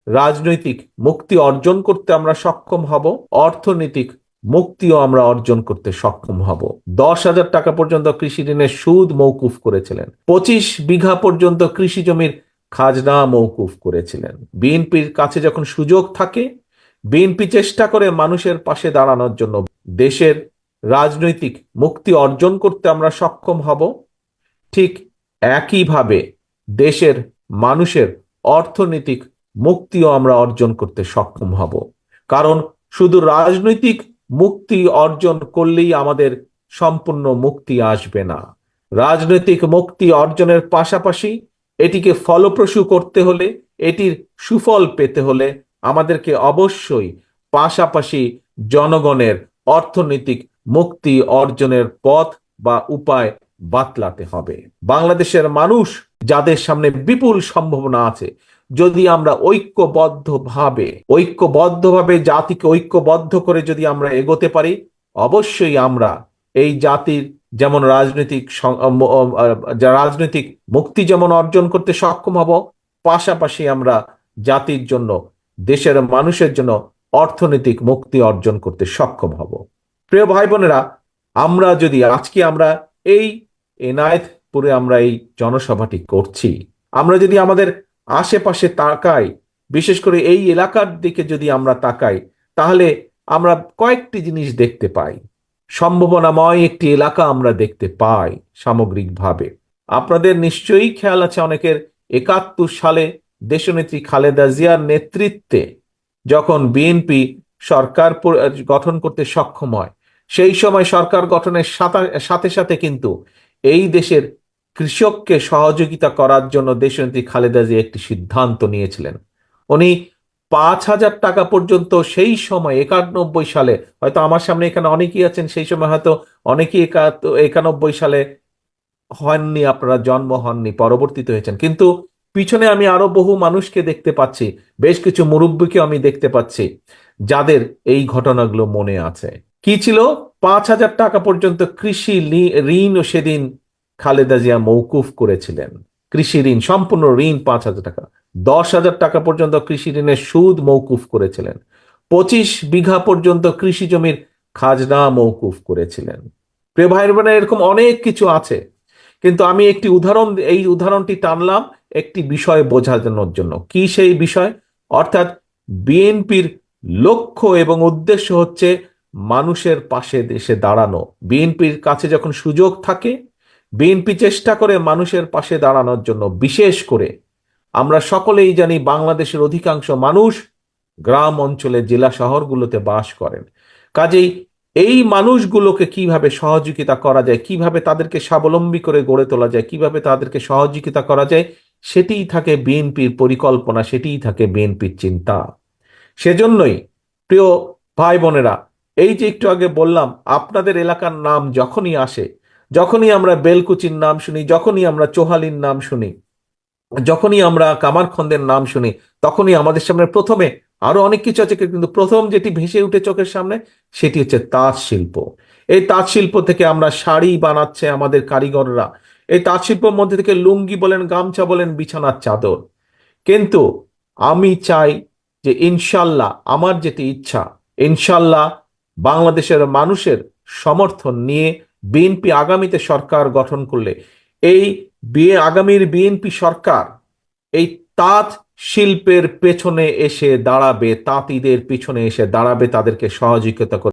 রাজনৈতিক মুক্তি অর্জন করতে আমরা সক্ষম হব, অর্থনৈতিক মুক্তিও আমরা অর্জন করতে সক্ষম হব। 10,000 টাকা পর্যন্ত কৃষি ঋণের সুদ মওকুফ করেছিলেন। 25 বিঘা পর্যন্ত কৃষি জমির খাজনা মওকুফ করেছিলেন। বিএনপির কাছে যখন সুযোগ থাকে, বিএনপি চেষ্টা করে মানুষের পাশে দাঁড়ানোর জন্য। দেশের রাজনৈতিক মুক্তি অর্জন করতে আমরা সক্ষম হব, ঠিক একইভাবে দেশের মানুষের অর্থনৈতিক মুক্তিও আমরা অর্জন করতে সক্ষম হব। কারণ শুধু রাজনৈতিক মুক্তি অর্জন করলেই আমাদের সম্পূর্ণ মুক্তি আসবে না। রাজনৈতিক মুক্তি অর্জনের পাশাপাশি এটিকে ফলপ্রসূ করতে হলে, এটির সুফল পেতে হলে আমাদেরকে অবশ্যই পাশাপাশি জনগণের অর্থনৈতিক মুক্তি অর্জনের পথ বা উপায় বাতলাতে হবে। বাংলাদেশের মানুষ, যাদের সামনে বিপুল সম্ভাবনা আছে, যদি আমরা ঐক্যবদ্ধভাবে জাতিকে ঐক্যবদ্ধ করে যদি আমরা এগোতে পারি, অবশ্যই আমরা এই জাতির যেমন রাজনৈতিক মুক্তি যেমন অর্জন করতে সক্ষম হব, পাশাপাশি আমরা জাতির জন্য, দেশের মানুষের জন্য অর্থনৈতিক মুক্তি অর্জন করতে সক্ষম হব। প্রিয় ভাই বোনেরা, আজকে আমরা এই এনায়েতপুরে আমরা এই জনসভাটি করছি, আমরা যদি আমাদের আশেপাশে তাকাই, বিশেষ করে এই এলাকার দিকে যদি আমরা তাকাই, তাহলে আমরা কয়েকটি জিনিস দেখতে পাই। সম্ভাবনাময় একটি এলাকা আমরা দেখতে পাই সামগ্রিকভাবে। আপনাদের নিশ্চয়ই খেয়াল আছে, অনেকের 71 সালে দেশনেত্রী খালেদা জিয়ার নেতৃত্বে যখন বিএনপি সরকার গঠন করতে সক্ষম হয়, সেই সময় সরকার গঠনের সাথে সাথে কিন্তু এই দেশের কৃষককে সহযোগিতা করার জন্য দেশনেত্রী খালেদা জিয়া একটি সিদ্ধান্ত নিয়েছিলেন। উনি 5,000 টাকা পর্যন্ত সেই সময় 91 সালে, হয়তো আমার সামনে এখানে অনেকেই আছেন, সেই সময় হয়তো অনেকেই 91 সালে হননি, আপনারা জন্ম হননি, পরবর্তীতে হয়েছেন, কিন্তু পিছনে আমি আরো বহু মানুষকে দেখতে পাচ্ছি, বেশ কিছু মুরব্বীকে আমি দেখতে পাচ্ছি যাদের এই ঘটনাগুলো মনে আছে। কি ছিল? 5,000 টাকা পর্যন্ত কৃষি ঋণ সেদিন খালেদা জিয়া মওকুফ করেছিলেন। কৃষি ঋণ, সম্পূর্ণ ঋণ 5,000 টাকা। 10,000 টাকা পর্যন্ত কৃষি ঋণের সুদ মওকুফ করেছিলেন। 25 বিঘা পর্যন্ত কৃষি জমির খাজনা মওকুফ করেছিলেন। প্রিয় ভাই বোনেরা, এরকম অনেক কিছু আছে, কিন্তু আমি এই উদাহরণটি টানলাম একটি বিষয় বোঝানোর জন্য। কি সেই বিষয়? অর্থাৎ বিএনপির লক্ষ্য এবং উদ্দেশ্য হচ্ছে মানুষের পাশে দেশে দাঁড়ানো। বিএনপির কাছে যখন সুযোগ থাকে, বিএনপি চেষ্টা করে মানুষের পাশে দাঁড়ানোর জন্য। বিশেষ করে আমরা সকলেই জানি, বাংলাদেশের অধিকাংশ মানুষ গ্রাম অঞ্চলে, জেলা শহরগুলোতে বাস করেন। কাজেই এই মানুষগুলোকে কিভাবে সহযোগিতা করা যায়, কিভাবে তাদেরকে স্বাবলম্বী করে গড়ে তোলা যায়, কিভাবে তাদেরকে সহযোগিতা করা যায়, সেটিই থাকে বিএনপির পরিকল্পনা, সেটিই থাকে বিএনপির চিন্তা। সেজন্যই প্রিয় ভাই বোনেরা, এই যে একটু আগে বললাম, আপনাদের এলাকার নাম যখনই আসে, যখনই আমরা বেলকুচির নাম শুনি, যখনই আমরা চোহালির নাম শুনি, যখনই আমরা কামারখন্দের নাম শুনি, তখনই আমাদের সামনে প্রথমে, আরো অনেক কিছু আছে কিন্তু প্রথম যেটি ভেসে উঠে চোখের সামনে, সেটি হচ্ছে তাঁত শিল্প। এই তাঁত শিল্প থেকে আমরা শাড়ি বানাচ্ছে আমাদের কারিগররা। এই তাঁত শিল্পের মধ্যে থেকে লুঙ্গি বলেন, গামছা বলেন, বিছানার চাদর। কিন্তু আমি চাই যে ইনশাল্লাহ, আমার যেটি ইচ্ছা, ইনশাল্লাহ বাংলাদেশের মানুষের সমর্থন নিয়ে বিএনপি আগামীতে সরকার গঠন করলে, এই আগামীর বিএনপি সরকার এই তাঁত শিল্পের পেছনে এসে দাঁড়াবে, তাঁতিদের পিছনে এসে দাঁড়াবে, তাদেরকে সহযোগিতা করবে।